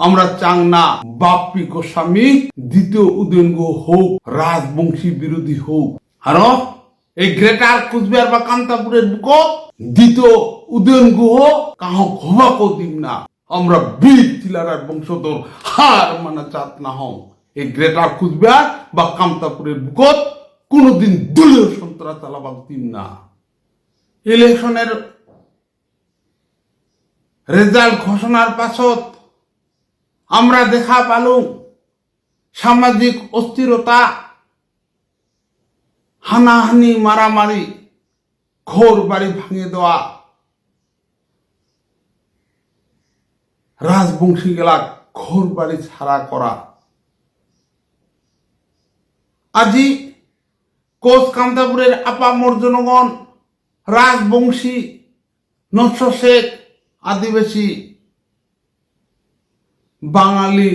আমরা চাং না বাপ্পি গোস্বামী দ্বিতীয় উদয়ন গুহ হোক রাজবংশী বিরোধী হোক। আর এই গ্রেটার কুচবিহার বা কামতাপুরের বুকত দ্বিতীয় উদয়ন গুহ কাহ ঘবাকো দিম না। আমরা বীর চিলারার বংশধর হার মানা চাত না হও। এই গ্রেটার কুচবিহার বা কামতাপুরের বুকত কোনোদিন দলীয় সন্ত্রাস চালাবাক দিম না। ইলেকশনের রেজাল্ট ঘোষণার পাছত আমরা দেখা পালুম সামাজিক অস্থিরতা, হানাহানি, মারামারি, ঘর বাড়ি ভাঙে দেওয়া, রাজবংশী গেলা ঘর বাড়ি ছাড়া করা। আজি কোচ কামতাপুরের আপামর জনগণ রাজবংশী, নস্য শেখ, আদিবাসী, বাঙালি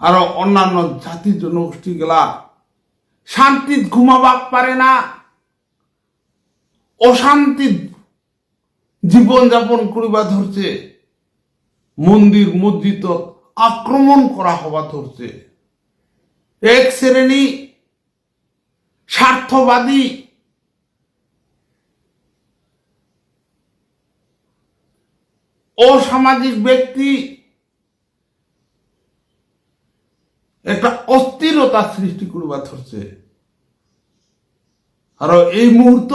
আরো অন্যান্য জাতি জনগোষ্ঠী গেলা শান্তিত ঘুমাবাক পারে না, অশান্তি জীবন যাপন করিবা ধরছে, মন্দির মসজিদ আক্রমণ করা হবা ধরছে। এক শ্রেণী স্বার্থবাদী অসামাজিক ব্যক্তি একটা অস্থিরতা সৃষ্টি করিবা ধরছে। আর এই মুহূর্ত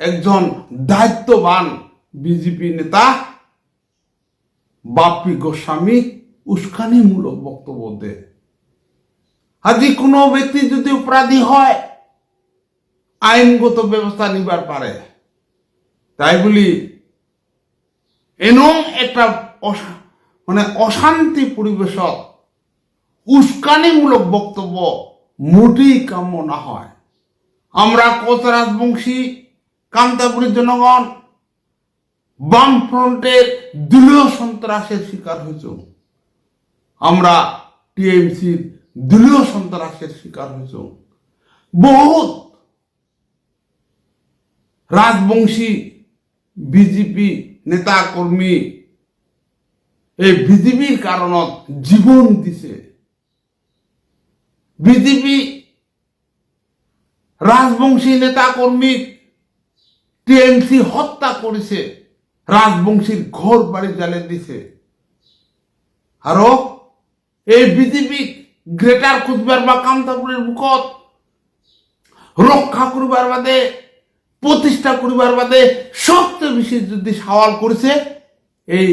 একজন দায়িত্ববান বিজেপি নেতা বাপ্পি গোস্বামী উস্কানিমূলক বক্তব্য দেয়। আজি কোনো ব্যক্তি যদি অপরাধী হয় আইনগত ব্যবস্থা নিবার পারে, তাই বলি এনং একটা অশান্তি পরিবেশত উস্কানিমূলক বক্তব্য মোটেই কাম্য না হয়। আমরা কোচ রাজবংশী কামতাপুরের জনগণ বামফ্রন্টের দলীয় সন্ত্রাসের শিকার হয়েছ, আমরা টিএমসির দলীয় সন্ত্রাসের শিকার হয়েছ। বহুত রাজবংশী বিজেপি নেতা কর্মী এই বিজেপির কারণত জীবন দিছে। বিজেপি রাজবংশী নেতা কর্মী টিএমসি হত্যা করেছে, রাজবংশীর ঘর বাড়ি জ্বালে দিছে। আরো এই বিজেপি গ্রেটার কুচবিহার বা কামতাপুরের বুকত রক্ষা করিবার বাদে, প্রতিষ্ঠা করিবার বাদে সবচেয়ে বেশি যদি সওয়াল করেছে এই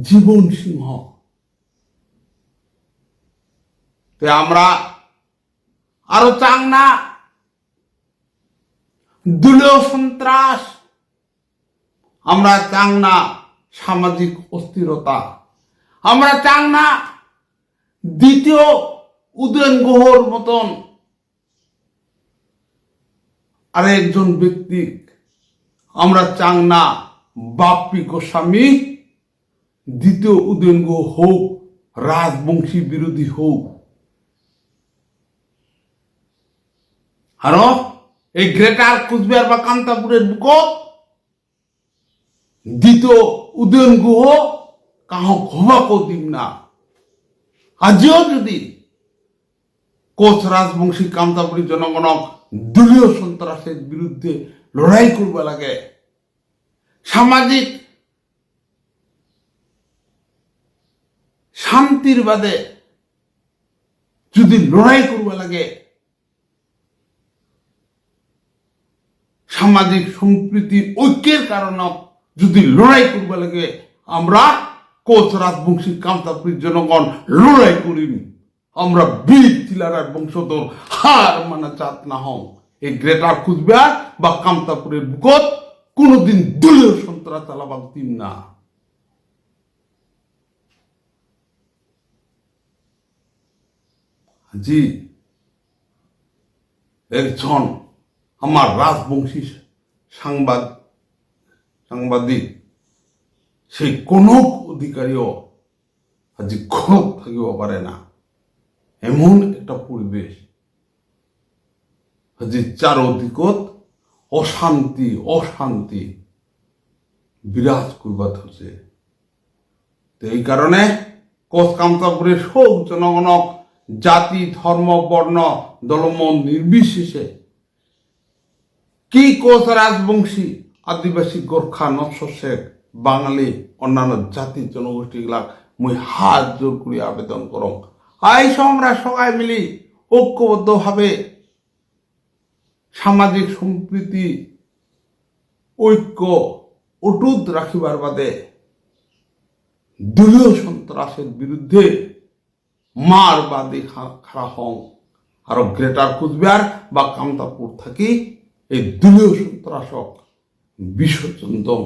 জীবন সিংহ। আমরা আরো চাং না দলীয় সন্ত্রাস, আমরা চাং না সামাজিক অস্থিরতা, আমরা চাং না দ্বিতীয় উদয়ন গুহর মতন আরেকজন ব্যক্তি, আমরা চাং না বাপ্পি গোস্বামী দ্বিতীয় উদয়ন গুহ হোক রাজবংশী বিরোধী হোক। আর এই গ্রেটার কুচবিহার বা কামতাপুরের বুকত দ্বিতীয় উদয়ন গুহ কাহ ঘবাকো দিম না। আজিও যদি কোচ রাজবংশী কামতাপুরী জনগণক দলীয় সন্ত্রাসের বিরুদ্ধে লড়াই করবা লাগে, সামাজিক শান্তির বাদে যদি লড়াই করবা লাগে, সামাজিক সম্প্রীতির ঐক্যের কারণে যদি লড়াই করবা লাগে, আমরা কোচ রাজবংশী কামতাপুরীর জনগণ লড়াই করিম। আমরা বীর চিলারার বংশধর হার মানা চাত না হও। এই গ্রেটার কুচবিহার বা কামতাপুরের বুকত কোনোদিন দলীয় সন্ত্রাস চালাবাক দিম না। জি একজন আমার রাজবংশী সাংবাদিক সেই কোনো অধিকারীও আজি ঘর থাকিব পারে না, এমন একটা পরিবেশ আজি চারদিকত অশান্তি বিরাজ করবা ধরছে। তো এই কারণে কোচ কামতাপুরের সব জনগণক জাতি ধর্ম বর্ণ দলমত নির্বিশেষে কি কোচ রাজবংশী আদিবাসী গোর্খা নৎস শেখ বাঙালি অন্যান্য জাতি জনগোষ্ঠীগুলা মুই হাত জোর করে আবেদন করম আইস আমরা সবাই মিলি ঐক্যবদ্ধভাবে সামাজিক সম্প্রীতি ঐক্য অটুট রাখিবার বাদে দলীয় সন্ত্রাসের বিরুদ্ধে মারবাদী খাড়া হং আর গ্রেটার কুচবিহার বা কামতাপুর থাকি এই দলীয় সন্ত্রাসক বিসর্জন দম